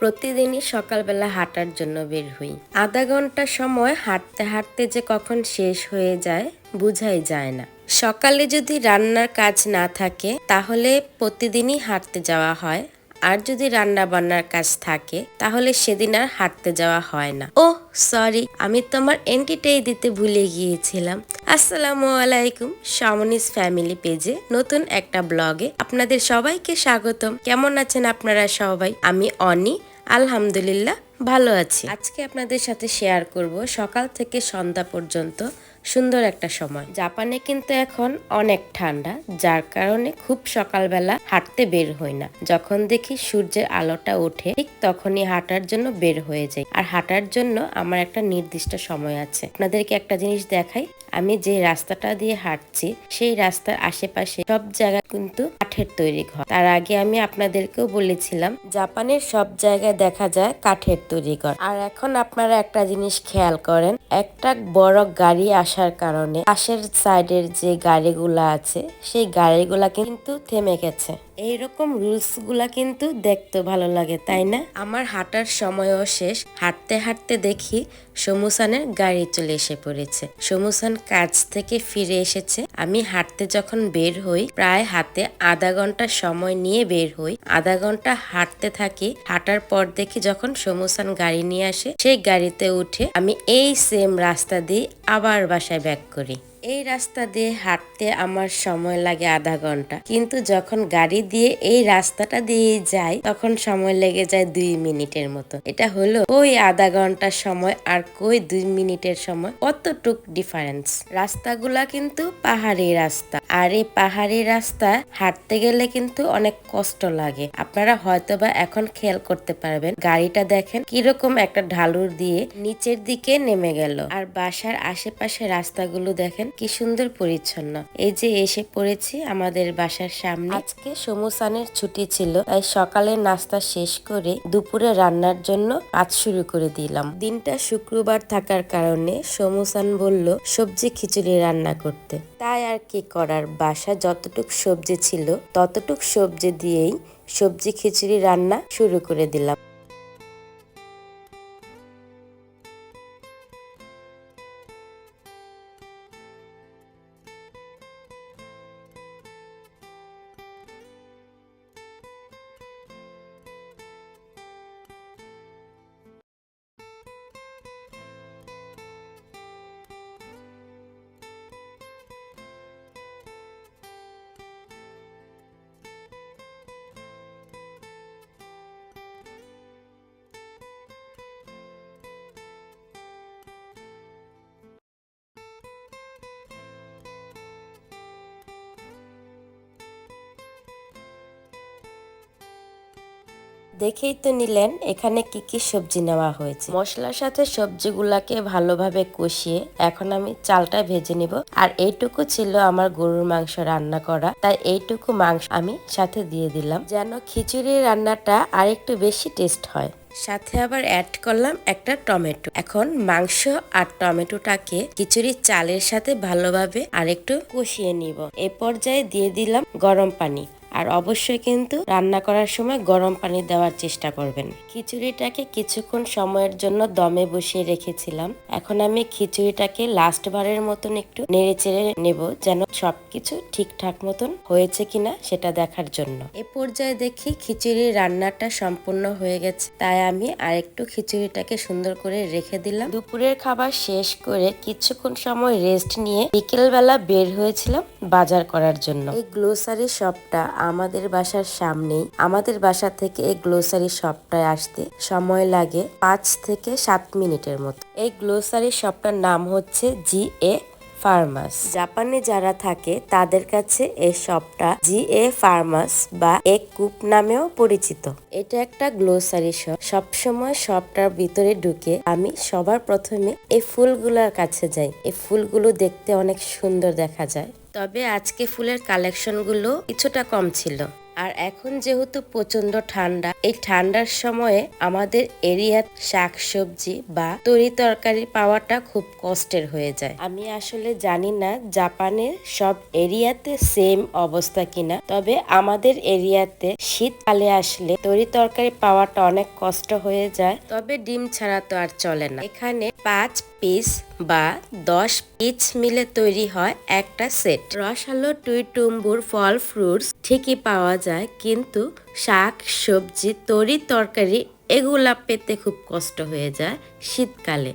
প্রতিদিনই সকালবেলা হাঁটার জন্য বের হই। আধা ঘন্টা সময় হাঁটতে হাঁটতে যে কখন শেষ হয়ে যায় বোঝাই যায় না। সকালে যদি রান্নার কাজ না থাকে তাহলে প্রতিদিনই হাঁটতে যাওয়া হয়, আর যদি রান্না বান্নার কাজ থাকে তাহলে সেদিন আর হাঁটতে যাওয়া হয় না। ওহ সরি, আমি তোমার এন্ট্রিটাই দিতে ভুলে গিয়েছিলাম। আসসালামু আলাইকুম, শামনিস ফ্যামিলি পেজে নতুন একটা ব্লগে আপনাদের সবাইকে স্বাগতম। কেমন আছেন আপনারা সবাই? আমি অনি, আলহামদুলিল্লাহ ভালো আছি। আজকে আপনাদের সাথে শেয়ার করব সকাল থেকে সন্ধ্যা পর্যন্ত সুন্দর একটা সময়। জাপানে কিন্তু এখন অনেক ঠান্ডা, যার কারণে খুব সকালবেলা হাঁটতে বের হই না। যখন দেখি সূর্যের আলোটা ওঠে ঠিক তখনই হাঁটার জন্য বের হয়ে যাই। আর হাঁটার জন্য আমার একটা নির্দিষ্ট সময় আছে। আপনাদেরকে একটা জিনিস দেখাই, আমি যে রাস্তাটা দিয়ে হাঁটছি সেই রাস্তার আশেপাশে সব জায়গায় কিন্তু কাঠের তৈরি ঘর। তার আগে আমি আপনাদেরকেও বলেছিলাম জাপানের সব জায়গায় দেখা যায় কাঠের তৈরি ঘর। আর এখন আপনারা একটা জিনিস খেয়াল করেন, একটা বড় গাড়ি আসার কারণে পাশের সাইডের যে গাড়িগুলা আছে সেই গাড়িগুলা কিন্তু থেমে গেছে। এইরকম রুলস গুলা কিন্তু দেখতে ভালো লাগে, তাই না? আমার হাঁটার সময়ও শেষ। হাঁটতে হাঁটতে দেখি সমুসানের গাড়ি চলে এসে পড়েছে। সমুসান কাজ থেকে ফিরে এসেছে। আমি হাঁটতে যখন বের হই প্রায় হাতে আধা ঘন্টা সময় নিয়ে বের হই। আধা ঘন্টা হাঁটতে থাকি। হাঁটার পর দেখি যখন সমুসান গাড়ি নিয়ে আসে সেই গাড়িতে উঠে আমি এই সেম রাস্তা দিয়ে আবার বাসায় ব্যাক করি। এই রাস্তা দিয়ে হাঁটতে আমার সময় লাগে আধা ঘন্টা, কিন্তু যখন গাড়ি দিয়ে এই রাস্তাটা দিয়ে যাই তখন সময় লেগে যায় 2 মিনিটের মতো। এটা হলো ওই আধা ঘন্টার সময় আর কই 2 মিনিটের সময়, কতটুক ডিফারেন্স। রাস্তাগুলা কিন্তু পাহাড়ি রাস্তা, আর এই পাহাড়ি রাস্তা হাঁটতে গেলে কিন্তু অনেক কষ্ট লাগে। আপনারা হয়তোবা এখন খেয়াল করতে পারবেন, গাড়িটা দেখেন কিরকম একটা ঢালুর দিয়ে নিচের দিকে নেমে গেল। আর বাসার আশেপাশে রাস্তাগুলো দেখেন কি সুন্দর পরিচ্ছন্ন। এই যে এসে পড়েছি আমাদের বাসার সামনে। আজকে সমুসানের ছুটি ছিল, তাই সকালে নাস্তা শেষ করে দুপুরে রান্নার জন্য কাজ শুরু করে দিলাম। দিনটা শুক্রবার থাকার কারণে সমুসান বলল সবজি খিচুড়ি রান্না করতে। তাই আর কি করার, বাসা যতটুক সবজি ছিল ততটুক সবজি দিয়েই সবজি খিচুড়ি রান্না শুরু করে দিলাম। দেখেই তো নিলেন এখানে কি কি সবজি নেওয়া হয়েছে। মশলার সাথে সবজিগুলাকে ভালোভাবে কষিয়ে এখন আমি চালটা ভেজে নিব। আর এইটুকু ছিল আমার গরুর মাংস রান্না করা, তাই এইটুকু মাংস আমি সাথে দিয়ে দিলাম যেন খিচুড়ি রান্নাটা আরেকটু বেশি টেস্ট হয়। সাথে আবার অ্যাড করলাম একটা টমেটো। এখন মাংস আর টমেটোটাকে খিচুড়ির চালের সাথে ভালোভাবে আরেকটু কষিয়ে নিব। এ পর্যায়ে দিয়ে দিলাম গরম পানি। আর অবশ্যই কিন্তু রান্না করার সময় গরম পানি দেওয়ার চেষ্টা করবেন। খিচুড়িটাকে কিছুক্ষণ সময়ের জন্য দমে বসিয়ে রেখেছিলাম। এখন আমি খিচুড়িটাকে লাস্ট বারের মতন একটু নেড়ে চেড়ে নেব যেন সবকিছু ঠিকঠাক মতন হয়েছে কিনা সেটা দেখার জন্য। এ পর্যায়ে দেখি খিচুড়ির রান্নাটা সম্পূর্ণ হয়ে গেছে, তাই আমি আরেকটু খিচুড়িটাকে সুন্দর করে রেখে দিলাম। দুপুরের খাবার শেষ করে কিছুক্ষণ সময় রেস্ট নিয়ে বিকেল বেলা বের হয়েছিলাম বাজার করার জন্য। এই গ্লোসারি শপটা আমাদের বাসার সামনেই। আমাদের বাসা থেকে এই গ্লোসারি শপটায় আসতে সময় লাগে 5 থেকে 7 মিনিটের মতো। এই গ্লোসারি শপটার নাম হচ্ছে GA ফার্মাস। জাপানে যারা থাকে তাদের কাছে এই শপটা GA ফার্মাস বা এক কুপ নামেও পরিচিত। এটা একটা গ্লোসারি শপ। সবসময় শপটার ভিতরে ঢুকে আমি সবার প্রথমে এই ফুলগুলোর কাছে যাই। এই ফুলগুলো দেখতে অনেক সুন্দর দেখা যায়, তবে আজকে ফুলের কালেকশন গুলো কিছুটা কম ছিল। আর এখন যেহেতু প্রচন্ড ঠান্ডা, এই ঠান্ডার সময়ে আমাদের এরিয়ার শাকসবজি বা তরি তরকারি পাওয়াটা খুব কষ্টের হয়ে যায়। আমি আসলে জানি না জাপানের সব এরিয়াতে সেম অবস্থা কিনা, তবে আমাদের এরিয়াতে শীতকালে আসলে তরি তরকারি পাওয়াটা অনেক কষ্ট হয়ে যায়। তবে ডিম ছাড়া তো আর চলে না। এখানে 5 পিস বা 10 পিস মিলে তৈরি হয় একটা সেট। রসালো টুইটুম্বুর ফল ফ্রুটস ঠিকই পাওয়া যায়, কিন্তু শাক সবজি তরি তরকারি এগুলা পেতে খুব কষ্ট হয়ে যায় শীতকালে।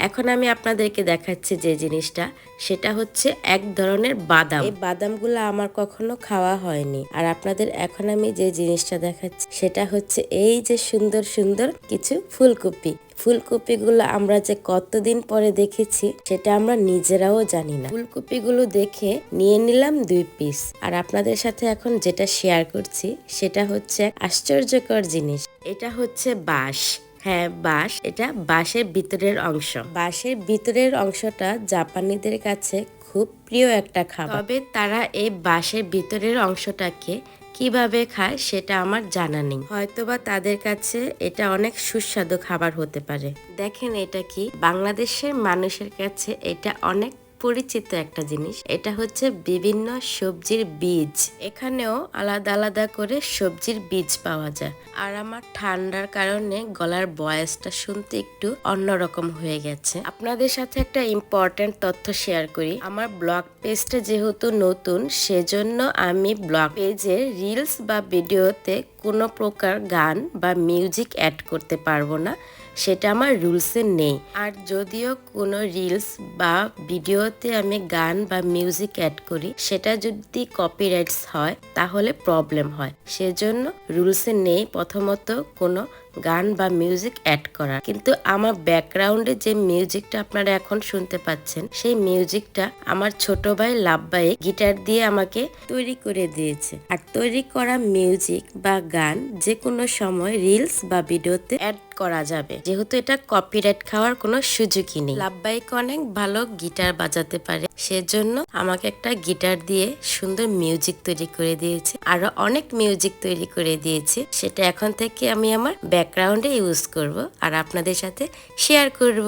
এখন আমি আপনাদেরকে দেখাচ্ছি যে জিনিসটা, সেটা হচ্ছে এক ধরনের বাদাম। এই বাদামগুলো আমার কখনো খাওয়া হয়নি। আর আপনাদের এখন আমি যে জিনিসটা দেখাচ্ছি সেটা হচ্ছে এই যে সুন্দর সুন্দর কিছু ফুলকপি। ফুলকপিগুলো আমরা যে কতদিন পরে দেখেছি সেটা আমরা নিজেরাও জানি না। ফুলকপিগুলো দেখে নিয়ে নিলাম 2 পিস। আর আপনাদের সাথে এখন যেটা শেয়ার করছি সেটা হচ্ছে আশ্চর্যকর জিনিস। এটা হচ্ছে বাঁশ। হ্যাঁ, বাঁশ। এটা বাঁশের ভিতরের অংশ। বাঁশের ভিতরের অংশটা জাপানিদের কাছে খুব প্রিয় একটা খাবার। তবে তারা এই বাঁশের ভিতরের অংশটাকে কিভাবে খায় সেটা আমার জানা নেই। হয়তোবা তাদের কাছে এটা অনেক সুস্বাদু খাবার হতে পারে। দেখেন এটা কি, বাংলাদেশের মানুষের কাছে এটা অনেক পরিচিত একটা জিনিস। এটা হচ্ছে বিভিন্ন সবজির বীজ। এখানেও আলাদা আলাদা করে সবজির বীজ পাওয়া যায়। আর আমার ঠান্ডার কারণে গলার ভয়েসটা শুনতে একটু অন্যরকম হয়ে গেছে। আপনাদের সাথে একটা ইম্পর্টেন্ট তথ্য শেয়ার করি। আমার ব্লগ পেজটা যেহেতু নতুন, সেজন্য আমি ব্লগ পেজে রিলস বা ভিডিওতে কোনো প্রকার গান বা মিউজিক অ্যাড করতে পারবো না, সেটা আমার রুলসে নেই। আর যদিও কোনো রিলস বা ভিডিওতে আমি গান বা মিউজিক অ্যাড করি, সেটা যদি কপিরাইটস হয় তাহলে প্রবলেম হয়। সেজন্য রুলসে নেই প্রথমত কোনো গান বা মিউজিক অ্যাড করার। কিন্তু আমার ব্যাকগ্রাউন্ডে যে মিউজিকটা আপনারা এখন শুনতে পাচ্ছেন, সেই মিউজিকটা আমার ছোট ভাই লাভবাই গিটার দিয়ে আমাকে তৈরি করে দিয়েছে। আর তৈরি করা মিউজিক বা গান যে কোনো সময় রিলস বা ভিডিওতে অ্যাড করা যাবে, যেহেতু এটা কপিরাইট খাওয়ার কোনো সুযোগই নেই। লাভবাইকে অনেক ভালো গিটার বাজাতে পারে, সেজন্য আমাকে একটা গিটার দিয়ে সুন্দর মিউজিক তৈরি করে দিয়েছে। আরো অনেক মিউজিক তৈরি করে দিয়েছে, সেটা এখন থেকে আমি আমার ব্যাকগ্রাউন্ডে ইউজ করব আর আপনাদের সাথে শেয়ার করব।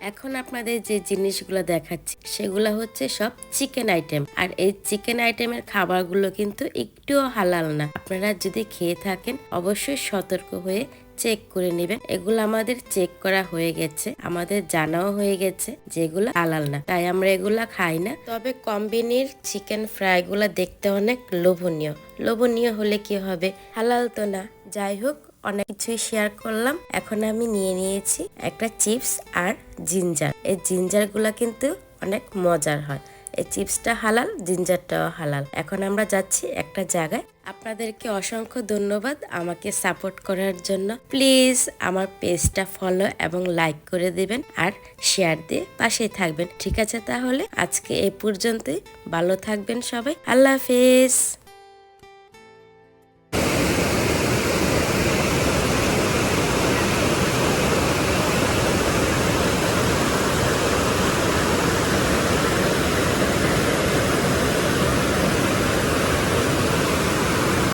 এখন আপনাদের যে জিনিসগুলো দেখাচ্ছি সেগুলো হচ্ছে সব চিকেন আইটেম। আর এই চিকেন আইটেমের খাবারগুলো কিন্তু একটুও হালাল না। আপনারা যদি খেয়ে থাকেন অবশ্যই সতর্ক হয়ে চেক করে নেবেন। এগুলো আমাদের চেক করা হয়ে গেছে, আমাদের জানাও হয়ে গেছে যেগুলো হালাল না, তাই আমরা এগুলা খাই না। তবে কোম্পানির চিকেন ফ্রাই গুলা দেখতে অনেক লোভনীয়। লোভনীয় হলে কি হবে, হালাল তো না। যাই হোক, অনেক কিছুই শেয়ার করলাম। এখন আমি নিয়ে নিয়েছি একটা চিপস আর জিঞ্জার। এই জিঞ্জার গুলা কিন্তু অনেক মজার হয়। এই চিপসটা হালাল, জিঞ্জারটাও হালাল। এখন আমরা যাচ্ছি একটা জায়গায়। আপনাদেরকে অসংখ্য ধন্যবাদ আমাকে সাপোর্ট করার জন্য। প্লিজ আমার পেজটা ফলো এবং লাইক করে দিবেন আর শেয়ার দিয়ে পাশেই থাকবেন। ঠিক আছে, তাহলে আজকে এই পর্যন্তই। ভালো থাকবেন সবাই। আল্লাহ হাফেজ।